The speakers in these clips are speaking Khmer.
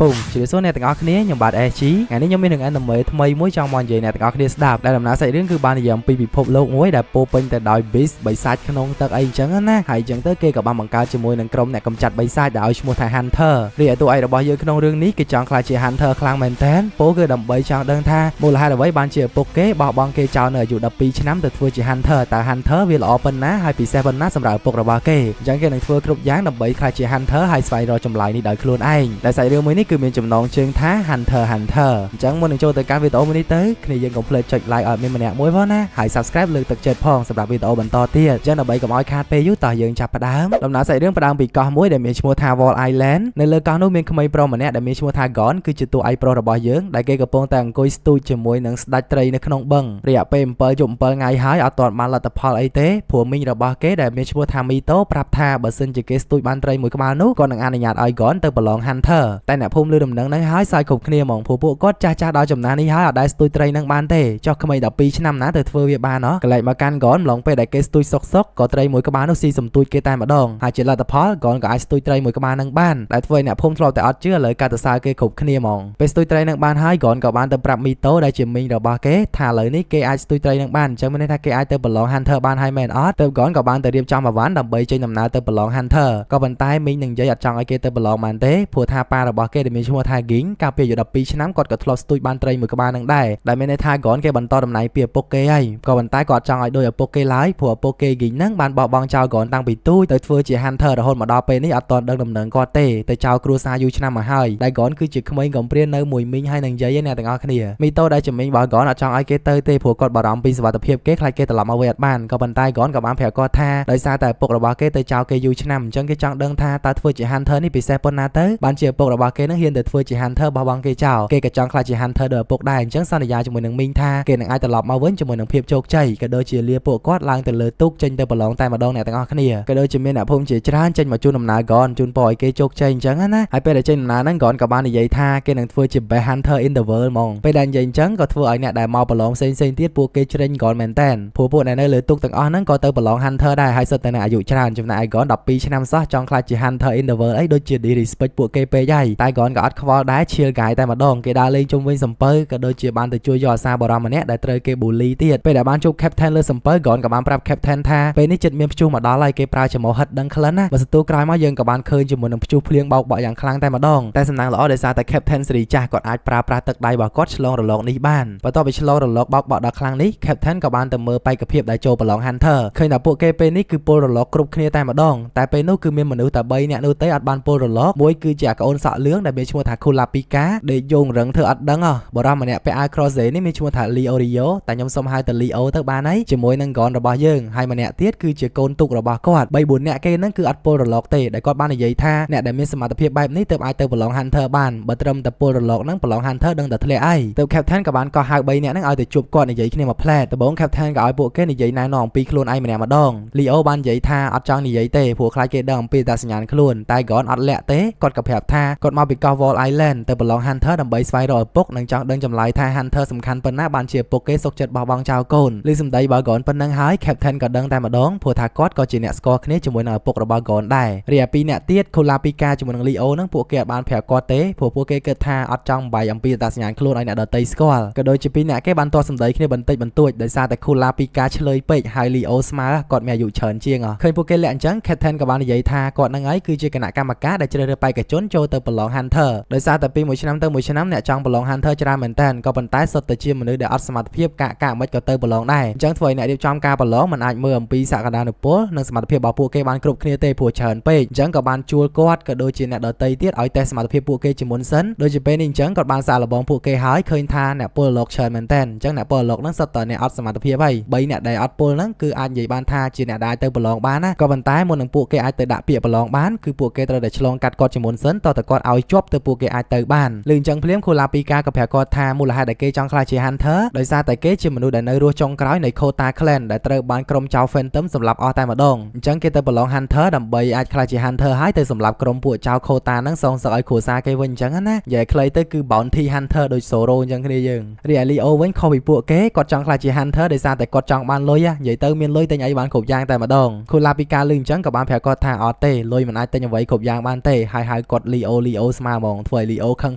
ពុងជាសួរអ្នកទាំងអស់គ្នាខ្ញុំបាទ SG ថ្ងៃនេះខ្ញុំមាននឹង anime ថ្មីមួយចង់មកនិយាយអ្នកទាំងអស់គ្នាស្ដាប់ដែលដំណើរសាច់រឿងគឺបាននិយាយអំពីពិភពលោកមួយដែលពោពេញទៅដោយ beast បិសាចក្នុងទឹកអីចឹងណាហើយចឹងទៅគេក៏បានបង្កើតជាមួយនឹងក្រុមអ្នកកម្ចាត់បិសាចដែលឲ្យឈ្មោះថា Hunter រីឯតួឯករបស់យើងក្នុងរឿងនេះគេចង់ក្លាយជា Hunter ខ្លាំងមែនតើពោគឺដើម្បីចង់ដឹងថាមូលហេតុអ្វីបានជាឪពុកគេបោះបង់គេចោលនៅអាយុ12ឆ្នាំទៅធ្វើជា Hunter តើ Hunter វាល្អប៉ុណ្ណាហើយពិសេសប៉ុណ្ណាសម្រាប់ឪពុករបស់គេអញ្ចឹងគេនឹងធ្វើគ្រប់យ៉ាងដើម្បីក្លាយជា Hunter ហើយស្វែងរកចម្លើយនេះដោយខ្លួនឯងដែលសាច់រឿងមួយនេះគឺមានចំណងជើងថា Hunter អញ្ចឹងមុននឹងចូលទៅកាន់វីដេអូមួយនេះទៅគ្នាយើងកុំភ្លេចចុច like ឲ្យមានម្នាក់មួយផងណាហើយ subscribe លើកទឹកចិត្តផងសម្រាប់វីដេអូបន្តទៀតអញ្ចឹងដើម្បីកុំឲ្យខាតពេលយូរតោះយើងចាប់ផ្ដើមដំណើរសាច់រឿងផ្ដើមពីកោះមួយដែលមានឈ្មោះថា Wall Island នៅលើកោះនោះមានក្មេងប្រុសម្នាក់ដែលមានឈ្មោះថា Gon គឺជាតួឯកប្រុសរបស់យើងដែលគេកំពុងតែអង្គុយស្ទូចជាមួយនឹងស្ដេចត្រីនៅក្នុងបឹងរយៈពេល7 យប់ 7 ថ្ងៃហើយអត់ទាន់បានលទ្ធផលអីទេព្រោះមីងរបស់គេដែលមានឈ្មោះថា Mito ប្រាប់ថាបើសិនជាគេស្ទូចបានត្រីមួយក្បាលនោះគាត់នឹងអនុញ្ញាតឲ្យ Gon ទៅប្រឡង Hunter តែអ្នកភូមិលើដំណឹងហ្នឹងហើយសើចគ្រប់គ្នាហ្មងពួកគាត់ចាស់ដល់ចំណាស់នេះហើយអត់ដែលស្ទូចត្រីនឹងបានទេចុះក្មេង12ឆ្នាំណាទៅធ្វើវាបានហ៎កលែងមកកាន់ Gon ម្លងពេលដែលគេស្ទូចសុកក៏ត្រីមួយក្បាលនោះស៊ីសំទូចគេតែម្ដងហើយជាលទ្ធផល Gon ក៏អាចស្ទូចត្រីមួយក្បាលនឹងបានដែលធ្វើឲ្យអ្នកភូមិធ្លាប់តែអត់ជឿឥឡូវកាត់ទៅសើគេគ្រប់គ្នាហ្មងពេលស្ទូចត្រីនឹងបានហើយ Gon ក៏បានទៅប្រាប់ Mito ដែលជាមីងរបស់គេថាឥឡូវនេះគេអាចស្ទូចត្រីនឹងបានអញ្ចឹងមានន័យថាគេអាចទៅប្រឡង Hunter បានហើយមែនអត់ទៅ Gon ក៏បានទៅរៀបចំអវ៉ាន់ដើម្បីចេញដំណើរទៅប្រឡង Hunter ក៏ប៉ុន្តែមីងនឹងនិយាយអត់ចង់ឲ្យគេទៅប្រឡងបានទេព្រោះថាប៉ារបស់គេដែលមានឈ្មោះថា Ging កាលពីអាយុ12ឆ្នាំគាត់ក៏ធ្លាប់ស្ទូចបានត្រីមួយក្បាលនឹងដែរដែលមានន័យថា Gon គេបន្តតំណែងពីឪពុកគេហើយក៏ប៉ុន្តែគាត់ចង់ឲ្យដូចឪពុកគេឡើយព្រោះឪពុកគេ Ging ហ្នឹងបានបោះបង់ចោល Gon តាំងពីទូចទៅធ្វើជា Hunter រហូតមកដល់ពេលនេះអត់ទាន់ដឹងដំណឹងគាត់ទេទៅចោលគ្រួសារយូរឆ្នាំមកហើយដែល Gon គឺជាក្មេងកំព្រានៅមួយមីងហើយនឹងយាយអ្នកទាំងអស់គ្នាមីតូដែលជាមីងរបស់ Gon អត់ចង់ឲ្យគេទៅទេព្រោះគាត់បារម្ភពីសុវត្ថិភាពគេខ្លាចគេត្រឡប់មកវិញអត់បានក៏ប៉ុន្តែ Gon ក៏បានប្រាប់គាត់ថាដោយសារតែឪពុករបស់គេទៅចោលគេយូរឆ្នាំអញ្ចឹងគេចង់ដឹងថាតើធ្វើជា Hunter នេះពិសេសប៉ុណ្ណាទៅបានជាឪពុករបស់គេនឹងហ៊ានទៅធ្វើជា Hunter បោះបង់គេចោលគេក៏ចង់ខ្លាចជា Hunter ដោយឪពុកដែរអញ្ចឹងសន្យាជាមួយនឹងមីងថាគេនឹងអាចត្រឡប់មកវិញជាមួយនឹងភាពជោគជ័យក៏ដូចជាលាពួកគាត់ឡើងទៅលើទូកចេញទៅប្រឡងតែម្ដងអ្នកទាំងអស់គ្នាក៏ដូចជាមានអ្នកភូមិជាច្រើនចេញមកជូនដំណើរ Gon ជូនពរឲ្យគេជោគជ័យអញ្ចឹងណាហើយពេលដែលចេញដំណើរហ្នឹង Gon ក៏បាននិយាយថាគេនឹងធ្វើជា best hunter in the world ហ្មងពេលដែលនិយាយអញ្ចឹងក៏ធ្វើឲ្យអ្នកដែលមកប្រឡងផ្សេងទៀតពួកគេជ្រិញ Gon មែនតើព្រោះពួកអ្នកនៅលើទូកទាំងអស់ហ្នឹងក៏ទៅប្រឡង Hunter ដែរហើយសុទ្ធតែនៅអាយុច្រើនចំណែក Gon 12ឆ្នាំសោះចង់ខ្លាចជា Hunter in the world អីដូចជា disrespect ពួកគេពេកហើយតែ Gon ក៏អត់ខ្វល់ដែរឈៀលកាយតែម្ដងគេដើរលេងជុំវិញសំពៅក៏ដូចជាបានទៅជួយយកអាសាបរមម្នាក់ដែលត្រូវគេ bully ទៀតពេលដែលបានជួប Captain លើសំពៅ Gon ក៏បានប្រាប់ Captain ថាពេលនេះចិត្តមានព្យុះមកដល់ហើយគេប្រើចំហិតដឹងក្លិនណាបើសន្ទុះក្រោយមកយើងក៏បានឃើញជាមួយនឹងព្យុះភ្លៀងបោកបក់យ៉ាងខ្លាំងតែម្ដងតែសំណាងល្អដោយសារតែ Captain សេរីចាស់គាត់អាចប្រើប្រាស់ទឹកដៃរបស់គាត់ឆ្លងរលកនេះបានបន្ទាប់ពីឆ្លងរលកបោកបក់ដល់ខ្លាំងនេះ Captain ក៏បានទៅមើលបេក្ខភាពដែលចូលប្រឡង Hunter ឃើញថាពួកគេពេលនេះគឺពលរលកគ្រប់គ្នាតែម្ដងតែពេលនោះគឺមានមនុស្សតែ3នាក់នោះទេអត់បានពលរលកមួយគឺជាអាកូនសក់លឿងដែលមានឈ្មោះថា Kulapika ដេកយងរឹងធ្វើអត់ដឹងបរិសម្នាក់ពាក់អាវ Cross នេះមានឈ្មោះថា Leo Rio តែខ្ញុំសុំហៅទៅ Leo ទៅបានហើយជាមួយនឹង Gon របស់យើងហើយម្នាក់ទៀតគឺជាកូនទូករបស់គាត់3-4នាក់គេហ្នឹងគឺអត់ពលរលកទេដែលគាត់បាននិយាយថាអ្នកដែលមានសមត្ថភាពបែបនេះទើបអាចទៅប្រឡង Hunter បានបើត្រឹមតែពលរលកហ្នឹងប្រឡង Hunter ដឹងតែធ្លាក់អីទៅ Captain ក៏បានកោះហៅ3នាក់ហ្នឹងឲ្យទៅជួបគាត់និយាយគ្នាមួយផ្លែតដំបូង Captain ក៏ឲ្យពួកគេនិយាយណែនាំអំពីខ្លួនឯងម្នាក់ម្ដង Leo បាននិយាយថាអត់ចង់និយាយទេព្រោះខ្លាចគេដឹងអំពីតាសញ្ញាណខ្លួនតែ Gon អត់លាក់ទេគាត់ក៏ប្រាប់ថាគាត់មកពីកោះ Wall Island ទៅប្រឡង Hunter ដើម្បីស្វែងរកឪពុកនិងចង់ដឹងចម្លើយថា Hunter សំខាន់ប៉ុណ្ណាបានជាឪពុកគេសុខចិត្តបោះបង់ចោលកូនឮសម្ដីរបស់ Gon ប៉ុណ្ណឹងហើយ Captain ក៏ដឹងតែម្ដងព្រោះថាគាត់ក៏ជាអ្នកស្គាល់គ្នាជាមួយនឹងឪពុករបស់ Gon ដែររីឯ2នាក់ទៀត Kulapika ជាមួយនឹង Leo ហ្នឹងពួកគេអត់បានប្រាប់គាត់ទេព្រោះពួកគេគិតថាអត់ចង់បាយអំពីតាសញ្ញាណខ្លួនឲ្យអ្នកដទៃស្គាល់ក៏ដូចជា2នាក់គេបានទាស់សម្ដីគ្នាបន្តិចបន្តួចដោយសារតែ Kulapika ឆ្លើយពេកហើយ Leo ស្មើគាត់មានអាយុច្រើនជាងឃើញពួកគេលាក់អញ្ចឹង Captain ក៏បាននិយាយថាគាត់នឹងហើយគឺជាគណៈកម្មការដែលជ្រើសរើសបេក្ខជនចូលទៅប្រឡង Hunter ដោយសារតែពីមួយឆ្នាំទៅមួយឆ្នាំអ្នកចង់ប្រឡង Hunter ច្រើនមែនតើក៏ប៉ុន្តែសុទ្ធតែជាមនុស្សដែលអត់សមត្ថភាពកាមិនក៏ទៅប្រឡងដែរអញ្ចឹងធ្វើឲ្យអ្នករៀបចំការប្រឡងមិនអាចមើលអំពីសក្តានុពលនិងសមត្ថភាពរបស់ពួកគេបានគ្រប់គ្នាទេព្រោះច្រើនពេកអញ្ចឹងក៏បានជួលគាត់ក៏ដូចជាអ្នកដទៃទៀតឲ្យតេស្តសមត្ថភាពពួកគេជាមុនសិនដូចជាពេលនេះអញ្ចឹងគាត់បានសាកល្បងពួកគេហើយឃើញថាអ្នកពលលោកច្រើនមែនតើអញ្ចឹងអ្នកពលលោកហ្នឹងសុទ្ធតែអ្នកអត់សមត្ថភាពហើយ3អ្នកដែលអត់ពលហ្នឹងគឺអាចនិយាយបានថាជាអ្នកដែលទៅប្រឡងបានណាក៏ប៉ុន្តែមុននឹងពួកគេអាចទៅដាក់ពាក្យប្រឡងបានគឺពួកគេត្រូវតែឆ្លងកាត់គាត់ជាមុនសិនតើតើគាត់ឲ្យជាប់ទៅពួកគេអាចទៅបានលឺអញ្ចឹងភ្លាម Kulapika ក៏ប្រាប់គាត់ថាមូលហេតុដែលគេចង់ខ្លាចជា Hunter ដោយសារតែគេជាមនុស្សដែលនៅរស់ចុងក្រោយនៃ Kota Clan ដែលត្រូវបានក្រុមចៅ Phantom សម្លាប់អស់តែម្ដងអញ្ចឹងគេទៅប្រឡង Hunter ដើម្បីអាចខ្លាចជា Hunter ហើយទៅសម្លាប់ក្រុមពួកចៅ Kota ហ្នឹងសងសឹកឲ្យគ្រួសារគេវិញអញ្ចឹងណានិយាយខ្លីទៅគឺ Bounty Hunter ដូច Zoro អញ្ចឹងគ្នាយើងរីឯ Leo វិញខុសពីពួកគេគាត់ចង់ខ្លាចជា Hunter ដោយសារតែគាត់ចង់បានលុយនិយាយទៅមានលុយទិញអីបានគ្រប់យ៉ាងតែម្ដង Kulapika លឺអញ្ចឹងក៏បានប្រាប់គាត់ថាអត់ទេលុយមិនអាចទិញអ្វីគ្រប់យ៉ាងបានទេហើយហៅគាត់ Leo ស្មើ มาหมองถวยลีโอคัง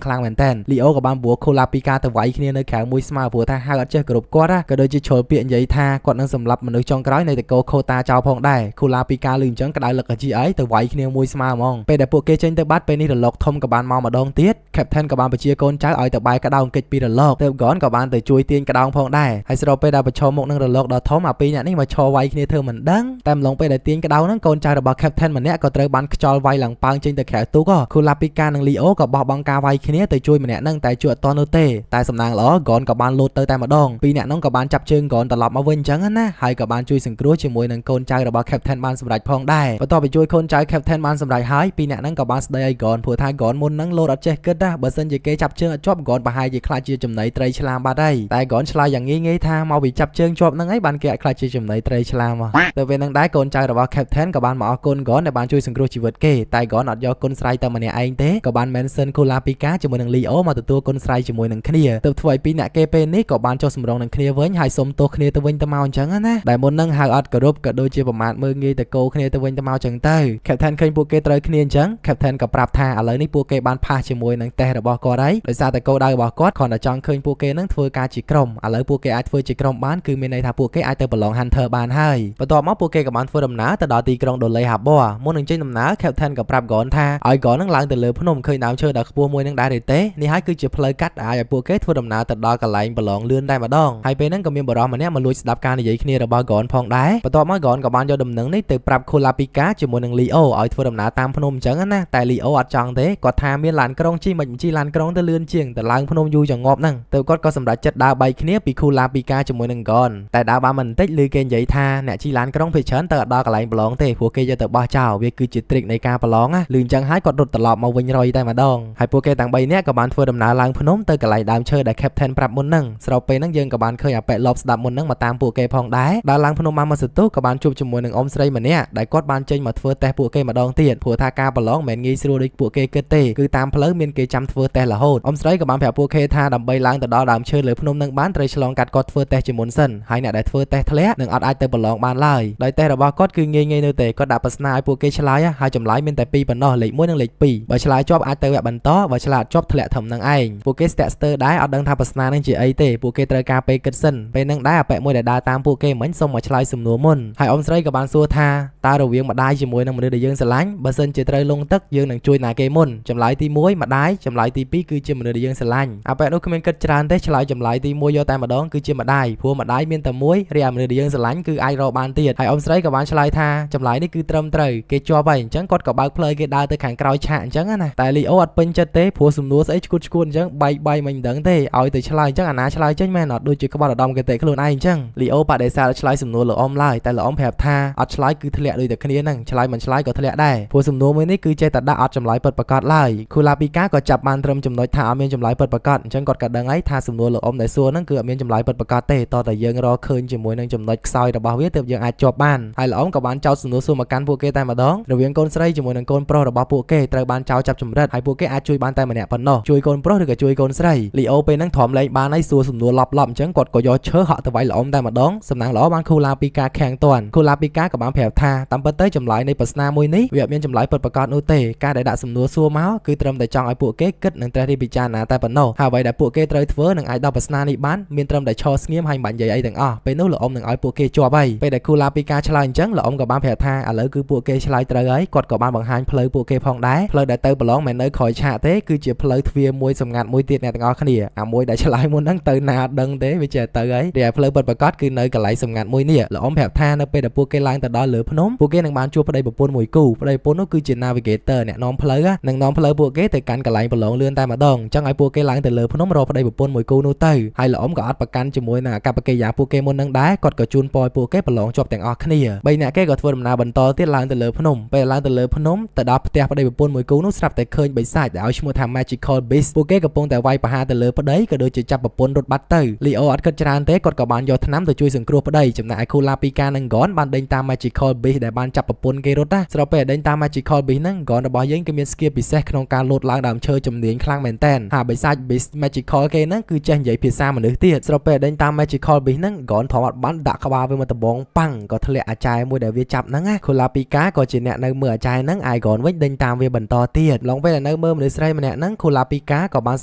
คลางเหมือนเต้นลีโอกับบางบัวโคลาปิกาแต่ไว้ขี้ในแขงมวยสมาบัวท่าหากเจอกรุบกอดก็โดยจะโชว์เปลี่ยนใหญ่ท่ากดนั่งสำหรับมนุษย์จองกร้อยในแต่โกโคตาเจ้าพองได้โคลาปิกาลืมจังกระไดหลักจีไอแต่ไว้ขี้มวยสมามองเป็นแต่พวกเกจินแต่บัดเป็นนี่ระลกทมกับบานมองมาดองเตี้ยแคปเทนกับบานไปเชียร์โกนจ้าอ้อยแต่ใบกระดองเกจปีระลกเติมก้อนกับบานแต่ช่วยเตียนกระดองพองได้ให้เราไปได้ไปโชว์มกนั่งระลกดอทอมาปีนี้มาโชว์ไว้ขี้เธอเหมือนดังแต่ลงไปได้เตียนกระดองนั่งโกนจ้าระบาแคปเทนเหมือนเนี้ยก็เติมบานจอลไว้หลังปังจริงแต่แขกตู้ก็โคลาปิกานังลีโอกับบอกบังกาไว้ขี้แต่ช่วยเหมือนเนี้ยนั่งแต่จวดตอนโนเต้แต่สำนักล้อก่อนกับบานโลดเตอร์แต่มาดองปีเนี้ยน้องกับบานจับเชิงก่อนตลอดมาเว้นจังนะให้กับบานช่วยสังกรัวช่วยมวยนังโกนจ้าระบาแคปเทนบานสำหรับพองได้พอต่อไปช่วยคนใจแคปเทนมันสำหรับหายปีนี้นั่งกับบาสเดย์ก่อนผัวทายก่อนมุนนั่งโลดอัดเจเกิดได้เบอร์เซนจะเกจับเชิงชอบก่อนปะหายจะคลายจีจำไหนไตรฉลามบาได้แต่ก่อนฉลาอย่างงี้งี้ท่ามาวิจับเชิงชอบนั่งไอ้บานแกะคลายจีจำไหนไตรฉลามแต่เป็นนั่งได้ก่อนใจระบาแคปเทนกับบานมาเอาคนก่อนในบานช่วยสังกรัวชีวิตเกแต่ก่อนอัดยอคนสไลแต่มันเนี่ยไอ้เต้กับบานแมนเซนโคลาปิกาจมวยนังลีโอมาตัวคนสไลจมวยนังเคลียแต่ถวยปีนี้เกเป็นนี่กับบานโจสมรองนังเคลียเว้นหายสมตัวเคลียตะเวนตะมาจังนะแต่มุนนั่งหากอัดกระรบกระโดยเจียประมาณมืองี้แต่โกเคลียตะเวนตะมาจังเต้แคปเทนเคยพวกเกตเลยเคลียจังแคปเทนกับปรับท่าอะไรนี่พวกเกบานพาจมวยนังแต่ระบอกก็ได้โดยซาแต่โกได้บอกก็ขอนจังเคยพวกเกนั่งทัวการจิกรมอะไรพวกเกอาจทัวจิกรมบ้านคือมีในท่าพวกเกอาจเตอร์บอลลองฮันเทอร์บานให้ประต่อมาพวกเกกับบานทัวดำน้าแต่ดอตีกรองโดนเลยหับบ่มุนหนึ่งเจนดำน้าแคปเทนกับปรับก่อนท่าไอ้ก่อนนั่งหลังแต่เลยพนมเคยน้ำเชิดดักพวกมวยนั่งได้เต้นี่ให้คือจะเพลย์กัดไอ้พวกเกทัวดำน้าแต่ดอกระไหลบอลลองเลื่อนได้มาดองให้ไปนั่งกับมีบอลมันเนี่ยมาลุยสดับการในใหญ่ขี้ระบก่อนพองได้ประต่อมาก่อนกับบานยอดดำหนึ่งนี่แต่ปรับโคลาปิกาจมวยนังลีโอไอ้ทัวดำน้าตามพนมจังนะแต่ลีโออัดจังเต้ก็ทามีหลานกรองชีมันชีหลานกรองตะเลื่อนเชียงแต่หลังพนมยูจังงอบนั่งแต่ก็สำหรับจัดดาวใบขี้ปีโคลาปิกาจมวยนังก่อนแต่ดาวบามันเต็กลือเกณฑ์ใหญ่ทาเนี่ยชีหลานกรองเพชรเฉินแต่ดาวกระไหลบอลลองเต้พวกเกจะแต่บ้าเจ้าเวคือจิตริกในการบอลลองลืมจังหายกดรถตลอดมาวิ่งรอยได้มาดองให้พวกเกต่างใบเนี่ยกับบานทัวดำน้าหลังพนมเตอกระไหลดาวเชิดได้แคปเทนปรับมุนนั่งเราไปนั่งยืนกับบานเคยแปะลอบสดับมุนนั่งมาตามพวกเกพองได้ดาวหลังพนมมาสุดตู้กับบานจูบจมวยนังอมสไลมันเนี่ยได้กดบานเจนมาทัวแต่พวกเกมาดองเตียนผัวทากาบอลลองเหม็นงี้สิโรดิพวกเกเกเตคือตามเพลย์เมียนเกจำทัวแต่ละโหดอมสไลกับบานแผลพวกเกทาดำใบหลังแต่ดาวดาวเชิดเลยพนมนั่งบ้านเตยฉลองกัดกดทัวแต่จมวนเส้นให้เนี่ยได้ทัวแต่ทะเลหนึ่งอัดไอเตอร์บอลลองบานไล่ได้แต่ระบากดคือเงยเนเตก็ดับปัสนาไอพวกเกฉลายให้จำไลเมียนแต่ปีปันนอเหล็กม้วนนั่งเหล็กปีใบฉลายชอบไอเตอร์แบบบันต้อใบฉลาดชอบทะเลทำนั่งไอพวกเกสเตสเตอร์ได้อัดดังทาปัสนานั่งจีไอเตพวกเกตรกาไปเกิดเส้นไปนั่งได้แปะมวยแต่ดาตามพวกเกเหมือนส่งมาฉลายสมนัวมุนให้อมสไลกับบานซัวทาตาเราเวียงมาได้จมวยนั่งมือเดือดยังสลายบัสเซนเจตรลงตักยืนหนังช่วยนาเกมุนจำไลตีมวยมาได้จำไลตีปีคือเจมือเดือดยังสลายอาแปะนุกเมนกัดจานเตฉลายจำไลตีมวยยอแต่มาดองคือเจมาได้พวกมาได้เมียนแต่มวยเรียมือเดือดยังสลายคือไอรอบานเตียดให้อมสไลกับบานฉลายทาจำไลนี่คือเติมเตยเกจอไปจังกดกับบางเพลย์เกดาเตะแข่งกรอยฉะจังนะแต่ลีโออัดเป็นจัดเตะผัวสมนัวใส่กุดกุนจังใบมันดังเตะเอาแต่ฉลายจังอันนาฉลายจังแม่นอดโดยจุดกบฏดอมเกเตะขลุ่นไอจังลีโอปะเดซ่าฉลายสมนัวหรืออมไล่แต่ละอมแผบทาอัดฉลายคือทะเลโดยแต่คณีนั่งฉลายมันฉลายก็ทะเลได้ผัวสมนัวมือนี่คือเจตัดได้อัดจำไลเปิดประกาศไล่คูลาปิก้าก็จับมันเติมจำนวนทาเมียนจำไลเปิดประกาศจังกดกระดังไอทาสมนัวหรืออมแต่ซัวนั่งคือเมียนจำไลเปิดประกาศเตะต่อแต่ยังรอคืนจมวยนั่งจำนวนซอยแต่บ่าวเวียเติมยังอาจจบบ้านให้ละอมกับบานเจ้าสมนัวซัวมากันพวกเกแต่มาดองระเวียงกลสไลจมวยนั่งกลโปรระบ่าวพวกเกตระบานเจ้าจับจำรัดให้พวกเกอาจช่วยบ้านแต่มาเนี่ยปนนอช่วยกลโปรหรือก็ช่วยกลสไลลีโอไปนั่งถอมเลยบ้านให้ซัวสมนัวหลับจังกดก็ย่อเชื้อเหาะแต่ไว้ละอมแต่มาดองสำนักละอมบ้านคูลาปิก้าแข่งตอนคูลาปิก้ากับบานแผลทาตามเปิดเตยจำไลในปัสนามวยนี้เวียบเมียนจำไลเปิดประกาศนูเตการได้ด่าสมนัวซัวเมาส์คือเติมแต่จองไอพวกเกกึดหนึ่งแต่ที่พิจารณาแต่ปนนอหาไว้ได้พวกเกเตยเฟอร์หนึ่งไอดอปัสนาในบ้านเมียนเติมแต่ชอสเงียมให้บันใหญ่ไอต่างไปนู้นละอมหนึ่งไอพวกเกจัวไปได้คูลาปิก้าฉลายจังละอมกับบานแผลทาอะไรคือพวกเกฉลายเตยกดกับบานบางฮันเพลย์พวกเกพองได้เพลย์ได้เตยบอลล้องแมนเนอร์คอยฉะเต้คือเจียเพลย์ทวีมวยสำงานมวยเตี้ยเนี่ยต่างขณีมวยได้ฉลายมวยนั่งเตยนาดังเต้ไปเจอเตยเดี๋ยวเพลย์เปิดประกาศคือเนยกับไหลสำงานมวยเนี่ยละอมแผลทาเนยไปได้พวกเกล้างแต่ดอเหลือพนมพวกเกนังบานจัวไปได้แบบปนมวยกู้ไปได้ปนก็คือเจนาวิเกเตอร์เนี่ยน้องเพลย์นังน้องเพลย์พวกเกแต่การกับไหลบอลล้องเลื่อนได้มาดองจังไอพวกเกล้างแต่เหลือพนมรอไปได้แบบปนมวยกู้นู่เตยให้ละอมกับอัดประกันจมวยน่ะกับปะเกยาพวกเกมนนั่งได้กดกับจูนปอยพวกเกบอลล้องจบแต่งออกขณีใบเนี่ยเกก็ทวนนาบันตอที่ล้างแต่เหลือพนมไปล้างแต่เหลือพนมแต่ดับแต่ไปได้แบบปนมวยกู้นู่สลับแต่เคยใบสายแต่เอาชิมวยทำ magical beast พวกเกกับปงแต่ไวปะหาแต่เหลือปะได้ก็โดยจะจับแบบปนรถบัตเตอร์ลีโออัดกระจานเตะกดกับบานยอดน้ำแต่ช่วยสังครัวปะได้จำนายคูลาปิกานังก้อนบานเดินตาม magical beast แต่บานจับแบบปนเกรถนะสำหรับไปเดินตาม magical beast นั่งก้อนระบายยังก็มีสกิลพิเศษขนมการลดล้างดำเชยจำเนียงคลั่งแมนเทนหาใบสาย beast magical เกนั่งคือแจ้งใหญ่พิซซ่ามันเนื้อเตี้ยสำหรับไปเดินตาม magical beast นั่งก้อนถอดบันดักขบาไปมาตะบองปังก็ทะเลอาจายมวยเดวิจับนั่งคูลาปิกาก็จีเนี่ยในเมื่อใจนั่งไอก้อนไว้เดินตามเวบันต่อเตี้ยลองไป ដែលនៅមើលមនុស្សស្រីម្នាក់ហ្នឹងខូឡាពីកាក៏បាន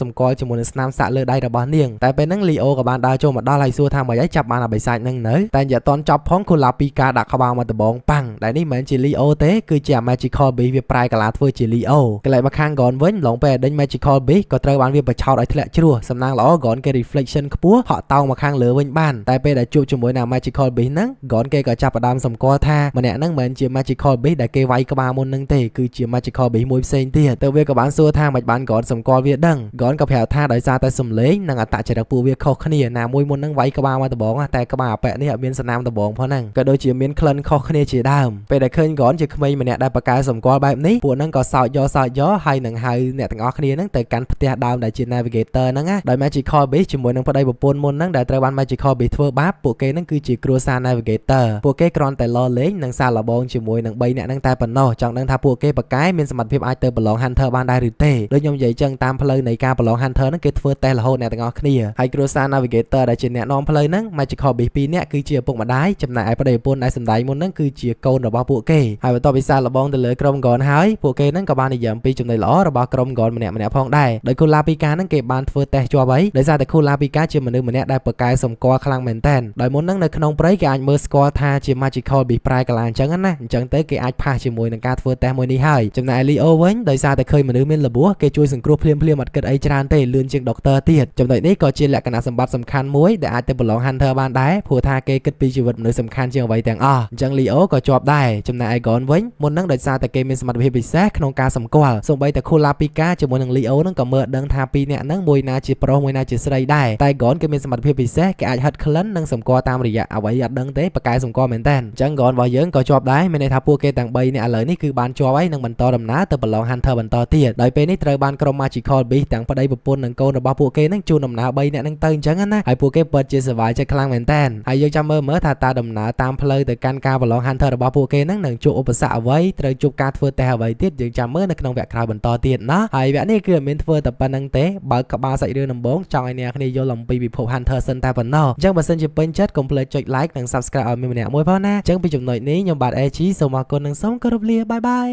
សម្គាល់ជាមួយនឹងស្នាមសាក់លើដៃរបស់នាងតែពេលហ្នឹងលីអូក៏បានដើរចូលមកដល់ហើយសួរថាម៉េចហើយចាប់បានអាបិសាចហ្នឹងនៅតែនិយាយអត់ចប់ផងខូឡាពីកាដាក់ក្បាលមកដបងប៉ាំងដែលនេះមិនមែនជាលីអូទេគឺជា Magical Beast វាប្រែកាឡាធ្វើជាលីអូកន្លែងមកខាង Gon វិញឡងពេលដេញ Magical Beast ក៏ត្រូវបានវាបឆោតឲ្យធ្លាក់ជ្រោះសំណាងល្អ Gon គេ reflection ខ្ពស់ហក់តោងមកខាងលើវិញបានតែពេលដែលជួបជាមួយនឹង Magical Beast ហ្នឹង Gon គេក៏ចាប់ផ្ដើមសម្គាល់ថាម្នាក់ហ្នឹងមិនមែនជា Magical Beast ដែលគេវាយក្បាលមុនហ្នឹងទេគឺជា Magical Beast មួយផ្សេងទៀតទៅវាក៏បានសួរថាមិនបាន Gon សម្គាល់វាដឹង Gon ក៏ប្រាប់ថាដោយសារតែសំឡេងនិងអត្តចរិតពួកវាខុសគ្នាណាមួយមុនហ្នឹងវាយក្បាលមកដបងតែក្បាលអាប៉ែនេះអត់មានសនាមដបងផងហ្នឹងក៏ដូចជាមានក្លិនខុសគ្នាជាដើមពេលដែលឃើញ Gon ជាក្មេងម្នាក់ដែលបកកែសម្គាល់បែបនេះពួកហ្នឹងក៏សោកយកហើយនឹងហៅអ្នកទាំងអស់គ្នាហ្នឹងទៅកាន់ផ្ទះដើមដែលជា Navigator ហ្នឹងណាដោយ Magical Beast ជាមួយនឹងប្តីប្រពន្ធមុនហ្នឹងដែលត្រូវបាន Magical Beast ធ្វើបាបពួកគេហ្នឹងគឺជាគ្រួសារ Navigator ពួកគេគ្រាន់តែលលេងនិងសាឡឡបងជាមួយនឹង3អ្នកហ្នឹងតែប៉ុណ្ណោះចង់ដឹងថាពួកគេបកកែមានសមត្ថភាពអាចទៅប្រឡង Hunter បានដែរឬទេដូចខ្ញុំនិយាយចឹងតាមផ្លូវនៃការប្រឡង Hunter ហ្នឹងគេធ្វើតេស្តរហូតអ្នកទាំងអស់គ្នាហើយគ្រួសារ Navigator ដែលជាអ្នកនាំផ្លូវហ្នឹង Magical Beast 2នាក់គឺជាឪពុកម្ដាយចំណែកឯប្តីប្រពន្ធដែលសម្ដែងមុនហ្នឹងគឺជាកូនរបស់ពួកគេហើយបន្ទាប់ពីសាឡឡបងទៅលើក្រុម Gon ហើយពួកគេហ្នឹងក៏បាននិយាយអំពីចំណុចល្អរបស់ក្រុម Gon ម្នាក់ផងដែរដោយគូឡាពីកាហ្នឹងគេបានធ្វើតេស្តជាប់ហើយដោយសារតែគូឡាពីកាជាមនុស្សម្នាក់ដែលបកកែសម្គាល់ខ្លាំងមែនតើដោយមុនហ្នឹងនៅក្នុងព្រៃគេអាចមើលស្គាល់ថាជា Magical Beast ប្រែកាឡាអញ្ចឹងណាអញ្ចឹងទៅគេអាចផាសជាមួយនឹងការធ្វើតេស្តមួយនេះហើយចំណែក Leo វិញដោយសារតែឃើញមនុស្សមានរបួសគេជួយសង្គ្រោះភ្លាមអត់គិតអីច្រើនទេលឿនជាងដុកទ័រទៀតចំណុចនេះក៏ជាលក្ខណៈសម្បត្តិសំខាន់មួយដែលអាចទៅប្រឡង Hunter បានដែរព្រោះថាគេគិតពីជីវិតមនុស្សសំខាន់ជាងអ្វីទាំងអស់អញ្ចឹង Leo ក៏ជាប់ដែរចំណែក Gon វិញមុនហ្នឹងដោយសារតែគេមានសមត្ថភាពពិសេសក្នុងការសម្គាល់សូម្បីតែ Kula Pika ជាមួយនឹង Leo ហ្នឹងក៏មើលដឹងថាពីរនាក់ហ្នឹងមួយណាជាប្រុសមួយណាជាស្រីដែរតែ Gon គេមានសមត្ថភាពពិសេសគេអាចហិតក្លិននិងសម្គាល់តាមរយៈអ្វីអត់ដឹងទេបកកែសម្គាល់មែនតើអញ្ចឹង Gon របស់យើងក៏ជាប់ដែរមានន័យថាពួកគេទាំង3នាក់ឥឡូវនេះគឺបានជាប់ហើយនឹងបន្តដំណើរទៅប្រឡង Hunter បន្តទៀតដោយពេលនេះត្រូវបានក្រុម Magical Beast ទាំងប្តីប្រពន្ធនិងកូនរបស់ពួកគេហ្នឹងជួនដំណើរ3នាក់ហ្នឹងទៅអញ្ចឹងណាហើយពួកគេពិតជាសប្បាយចិត្តខ្លាំងមែនតើហើយយើងចាំមើលថាតើដំណើរតាមផ្លូវទៅកាន់ការប្រឡង Hunter របស់ពួកគេហ្នឹងនឹងជួបឧបសគ្គអ្វីត្រូវជួបការធ្វើតេស្តអ្វីទៀតយើងចាំមើលនៅក្នុងវគ្គក្រោយបន្តទៀតណាហើយវគ្គនេះគឺអត់មានធ្វើតែប៉ុណ្្នឹងទេបើកក្បាលសាច់រឿងដំបូងចង់ឲ្យអ្នកគ្នាយល់អំពីពិភព Hunter សិនតែប៉ុណ្ណោះអញ្ចឹងបើសិនជាពេញចិត្តកុំភ្លេចចុច like និង subscribe ឲ្យមានម្នាក់មួយផងណាអញ្ចឹងពីចំណុចនេះខ្ញុំបាទ AG សូមអរគុណនិងសូមគោរពលាបាយបាយ